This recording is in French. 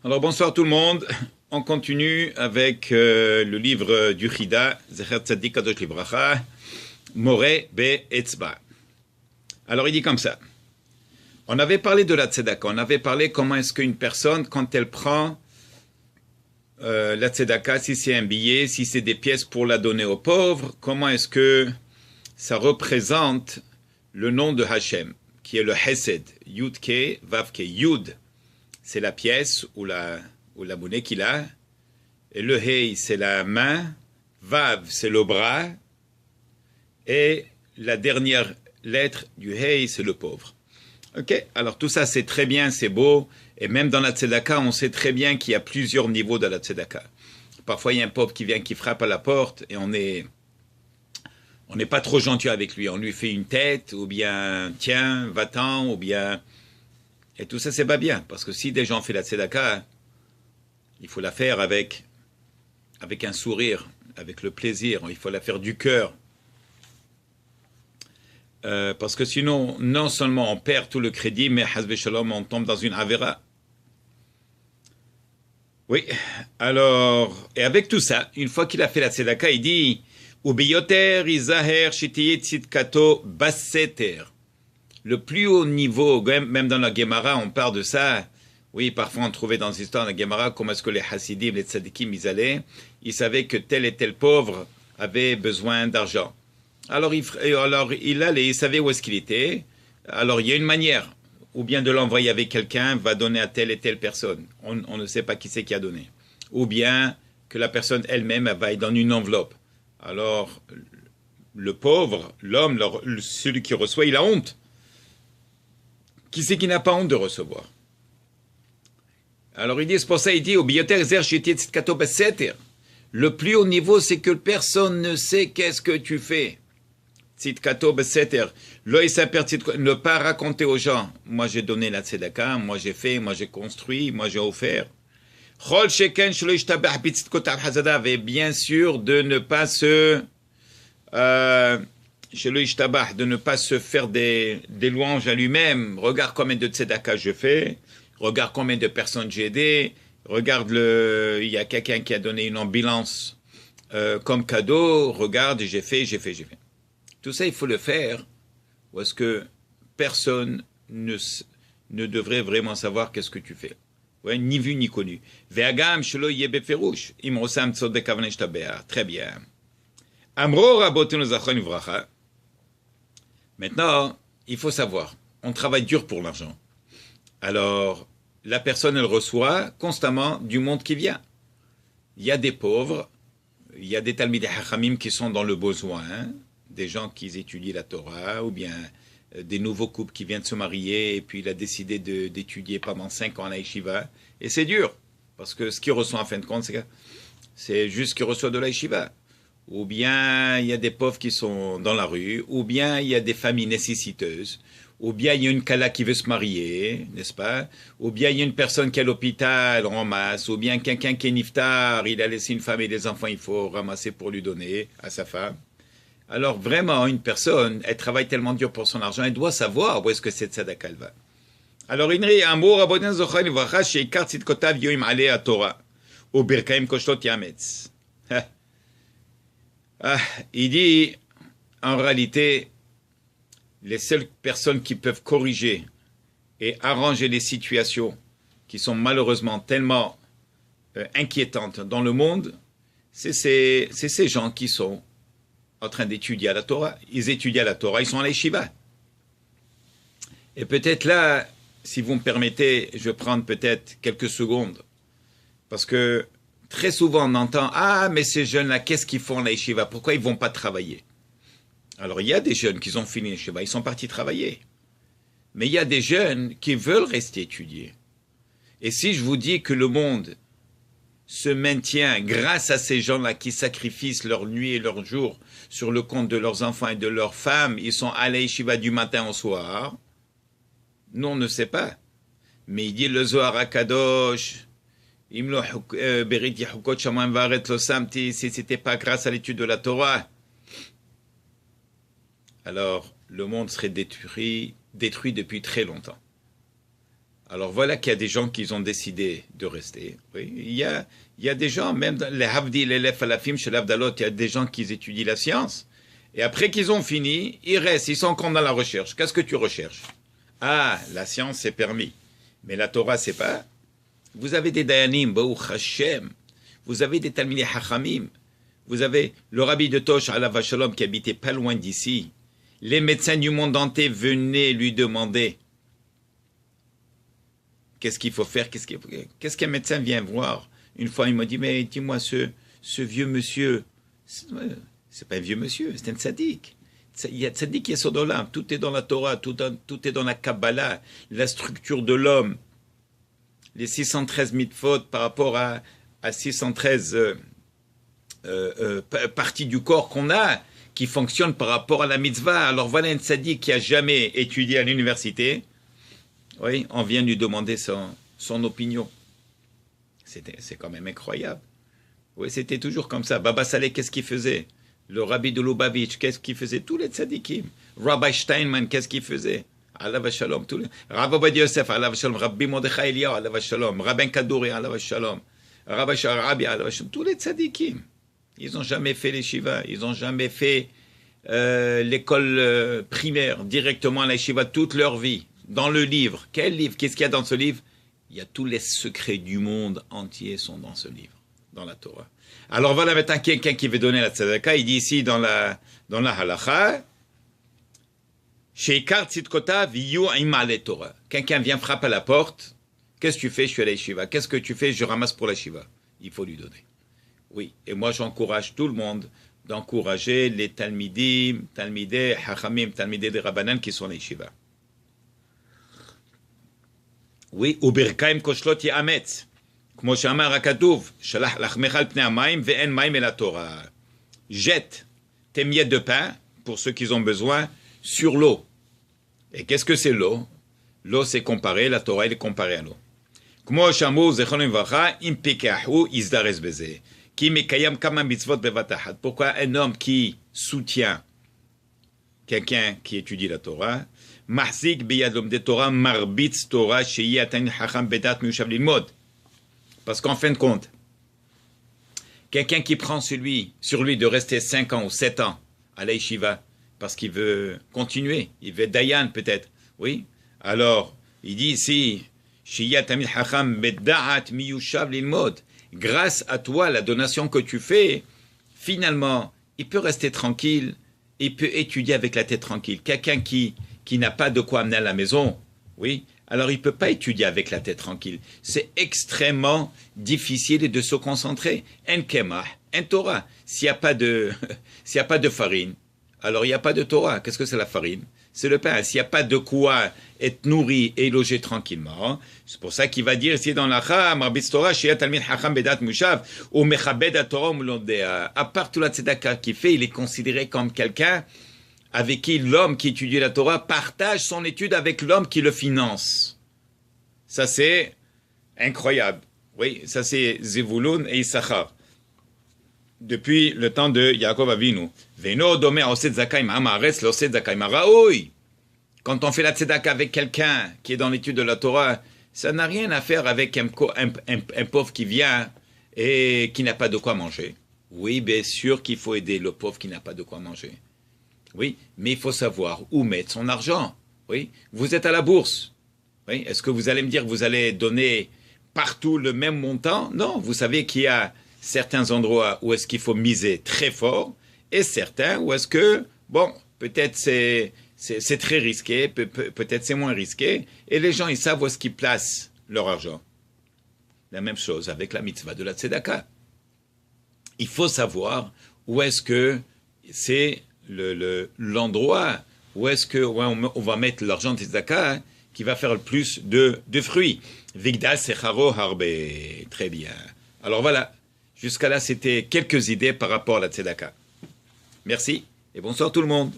Alors bonsoir tout le monde. On continue avec le livre du Chida, Zecher Tzadik Kadosh Libracha, Moreh Be'etzba. Alors il dit comme ça. On avait parlé de la tzedaka, on avait parlé comment est-ce qu'une personne, quand elle prend la tzedaka, si c'est un billet, si c'est des pièces pour la donner aux pauvres, comment est-ce que ça représente le nom de Hachem, qui est le Hesed, Yud Ke, Vav Ke, Yud, c'est la pièce ou la monnaie qu'il a, et le Hei, c'est la main, Vav, c'est le bras, et la dernière lettre du Hei, c'est le pauvre. Ok, alors tout ça c'est très bien, c'est beau, et même dans la tzedaka, on sait très bien qu'il y a plusieurs niveaux de la tzedaka. Parfois il y a un pauvre qui vient, qui frappe à la porte, et on n'est pas trop gentil avec lui, on lui fait une tête, ou bien tiens, va-t'en, ou bien... Et tout ça c'est pas bien, parce que si des gens font la tzedaka, il faut la faire avec un sourire, avec le plaisir, il faut la faire du cœur. Parce que sinon, non seulement on perd tout le crédit, mais Hazbe Shalom, on tombe dans une avera. Oui, alors, et avec tout ça, une fois qu'il a fait la tzedaka, il dit Ubiyoter izaher shitiye tzidkato basseter. Le plus haut niveau, même dans la Gemara, on parle de ça. Oui, parfois on trouvait dans l'histoire de la Gemara comment est-ce que les Hasidim, les Tzadikim, ils savaient que tel et tel pauvre avait besoin d'argent. Alors il allait, il savait où est-ce qu'il était. Alors il y a une manière, ou bien de l'envoyer avec quelqu'un, va donner à telle et telle personne. On ne sait pas qui c'est qui a donné. Ou bien que la personne elle-même va dans une enveloppe. Alors le pauvre, l'homme, celui qui reçoit, il a honte. Qui c'est qui n'a pas honte de recevoir? Alors il dit, c'est pour ça il dit, le plus haut niveau, c'est que personne ne sait qu'est-ce que tu fais. Ne pas raconter aux gens, moi j'ai donné la tzedaka, moi j'ai fait, moi j'ai construit, moi j'ai offert. Et bien sûr de ne pas de ne pas se faire des louanges à lui-même. Regarde combien de tzedaka je fais, regarde combien de personnes j'ai aidé, regarde il y a quelqu'un qui a donné une ambulance comme cadeau, regarde, j'ai fait. Tout ça, il faut le faire, ou est-ce que personne ne devrait vraiment savoir qu'est-ce que tu fais. Ouais, ni vu ni connu. Très bien. Maintenant, il faut savoir, on travaille dur pour l'argent. Alors, la personne, elle reçoit constamment du monde qui vient. Il y a des pauvres, il y a des Talmidei Chachamim qui sont dans le besoin, des gens qui étudient la Torah, ou bien des nouveaux couples qui viennent de se marier, et puis il a décidé d'étudier pendant 5 ans à la yeshiva. Et c'est dur, parce que ce qu'il reçoit en fin de compte, c'est juste ce qu'il reçoit de la yeshiva. Ou bien il y a des pauvres qui sont dans la rue, ou bien il y a des familles nécessiteuses, ou bien il y a une kala qui veut se marier, n'est-ce pas? Ou bien il y a une personne qui est à l'hôpital en masse, ou bien quelqu'un qui est niftar, il a laissé une femme et des enfants, il faut ramasser pour lui donner à sa femme. Alors vraiment, une personne, elle travaille tellement dur pour son argent, elle doit savoir où est-ce que cette tzedaka va. Alors il dit, Amor Rabbanan Zochar Livracha, sheikar tzidkotav yoim alei haTorah, ou birkaim koshlot yametz. Il dit, en réalité, les seules personnes qui peuvent corriger et arranger les situations qui sont malheureusement tellement inquiétantes dans le monde, c'est ces gens qui sont en train d'étudier à la Torah. Ils étudient à la Torah, ils sont à la yeshiva. Et peut-être là, si vous me permettez, je vais prendre peut-être quelques secondes, parce que très souvent on entend « Ah, mais ces jeunes-là, qu'est-ce qu'ils font à la yeshiva? Pourquoi ils ne vont pas travailler ?» Alors il y a des jeunes qui ont fini la yeshiva, ils sont partis travailler. Mais il y a des jeunes qui veulent rester étudier. Et si je vous dis que le monde se maintient grâce à ces gens-là qui sacrifient leur nuit et leur jour sur le compte de leurs enfants et de leurs femmes, ils sont à la yeshiva du matin au soir, nous on ne sait pas. Mais il dit le Zohar HaKadosh, si c'était pas grâce à l'étude de la Torah, alors le monde serait détruit depuis très longtemps. Alors voilà qu'il y a des gens qui ont décidé de rester. Oui. Il y a des gens, même dans les Havdi, les Falafim, chez l'Avdalot, il y a des gens qui étudient la science. Et après qu'ils ont fini, ils restent, ils sont encore dans la recherche. Qu'est-ce que tu recherches? Ah, la science, c'est permis. Mais la Torah, c'est pas. Vous avez des Dayanim, Baruch Hashem. Vous avez des Talmidei Hachamim. Vous avez le rabbi de Tosh, alav Shalom, qui habitait pas loin d'ici. Les médecins du monde entier venaient lui demander qu'est-ce qu'il faut faire, qu'est-ce qu'un médecin vient voir. Une fois, il m'a dit, mais dis-moi, ce vieux monsieur, c'est pas un vieux monsieur, c'est un tzaddik. Il y a tzaddik qui est sur l'âme. Tout est dans la Torah, tout est dans la Kabbalah, la structure de l'homme. Les 613 mitzvot par rapport à 613 parties du corps qu'on a, qui fonctionnent par rapport à la mitzvah. Alors voilà un tzaddik qui a jamais étudié à l'université. Oui, on vient lui demander son opinion. C'est quand même incroyable. Oui, c'était toujours comme ça. Baba Saleh, qu'est-ce qu'il faisait? Le rabbi de Lubavitch, qu'est-ce qu'il faisait? Tous les tzadikim. Rabbi Steinman, qu'est-ce qu'il faisait? Alav Shalom. Rabbi Ovadia Yosef, Alav Shalom. Rabbi Mordechai Eliyahu, Alav Shalom. Rabbi Kadouri, Alav Shalom. Rabbi Sharabi, Alav Shalom. Tous les tzadikim. Ils n'ont jamais fait les shivas. Ils n'ont jamais fait l'école primaire, directement à la shiva, toute leur vie. Dans le livre. Quel livre? Qu'est-ce qu'il y a dans ce livre? Il y a tous les secrets du monde entier sont dans ce livre, dans la Torah. Alors voilà maintenant quelqu'un qui veut donner la tzedaka, il dit ici dans la halacha, Sheikar tzidkota viyu imale Torah. Quelqu'un vient frapper à la porte, qu'est-ce que tu fais? Je suis à la yeshiva. Qu'est-ce que tu fais? Je ramasse pour la shiva. Il faut lui donner. Oui, et moi j'encourage tout le monde d'encourager les talmidim, talmidei hachamim, talmidei de rabbanan qui sont à la yeshiva. Oui, וברקיים כושלות יאמץ. כמו שאמר הכתוב, שלח לחמך על פני המים ואין מים אל התורה. Jette tes miettes de pain, pour ceux qui ont besoin, sur l'eau. Et qu'est-ce que c'est l'eau? L'eau, c'est comparé, la Torah, elle est comparée à l'eau. כמו שאמרו זיכרונו לברכה, אם פיקחו יזדרז בזה. כי מקיים כמה מצוות בבת אחת. Pourquoi un homme qui soutient quelqu'un qui étudie la Torah, מחזיק ביד לומדי תורה מרביץ תורה שיהיה התלמיד חכם בדעת מיושב ללמוד. Parce qu'en fin de compte, quelqu'un qui prend sur lui de rester 5 ans ou 7 ans à la yeshiva, parce qu'il veut continuer, il veut être dayan peut-être, oui, alors il dit ici, שיהיה התלמיד חכם בדעת מיושב ללמוד. Grâce à toi, la donation que tu fais, finalement, il peut rester tranquille, il peut étudier avec la tête tranquille. Quelqu'un qui n'a pas de quoi amener à la maison, oui, alors il ne peut pas étudier avec la tête tranquille. C'est extrêmement difficile de se concentrer. Un kemah, un Torah. S'il n'y a pas de farine, alors il n'y a pas de Torah. Qu'est-ce que c'est la farine? C'est le pain. S'il n'y a pas de quoi être nourri et logé tranquillement, c'est pour ça qu'il va dire ici dans la Cham, Rabbi Torah, Sheyat Talmid Chacham Bedat Mushav, ou Mechabed Torah Umlodea. À part tout la tzedaka qu'il fait, il est considéré comme quelqu'un avec qui l'homme qui étudie la Torah partage son étude avec l'homme qui le finance. Ça, c'est incroyable. Oui, ça, c'est Zevulun et Issachar. Depuis le temps de Yaakov Avinu. Veno domer oset zakai ma'amaretz l'oset zakai ma'raoui. Quand on fait la tzedaka avec quelqu'un qui est dans l'étude de la Torah, ça n'a rien à faire avec un pauvre qui vient et qui n'a pas de quoi manger. Oui, bien sûr qu'il faut aider le pauvre qui n'a pas de quoi manger. Oui, mais il faut savoir où mettre son argent. Oui, vous êtes à la bourse. Oui, est-ce que vous allez me dire que vous allez donner partout le même montant? Non, vous savez qu'il y a certains endroits où est-ce qu'il faut miser très fort et certains où est-ce que, bon, peut-être c'est très risqué, peut-être c'est moins risqué et les gens, ils savent où est-ce qu'ils placent leur argent. La même chose avec la mitzvah de la tzedaka. Il faut savoir où est-ce que c'est l'endroit où est-ce que on va mettre l'argent de tzedaka qui va faire le plus de fruits. Vigdal secharo harbe. Très bien. Alors voilà, jusqu'à là, c'était quelques idées par rapport à la tzedaka. Merci et bonsoir tout le monde.